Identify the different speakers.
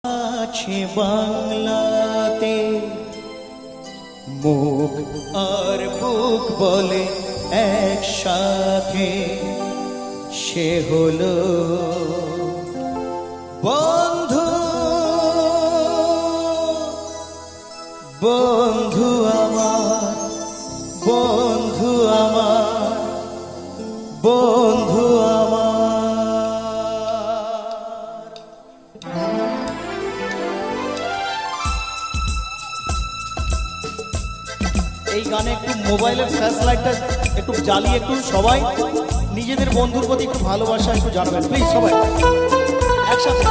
Speaker 1: আছে বাংলাতে মুখ আর বুক বলে একসাথে, সে হলো বন্ধু। বন্ধু আমার, বন্ধু আমার, বন্ধু আমার। এই গানে একটু মোবাইলের ফ্ল্যাশ লাইটটা একটু জ্বালিয়ে একটু সবাই নিজেদের বন্ধুর প্রতি একটু ভালোবাসা একটু জানাবেন প্লিজ, সবাই একসাথে।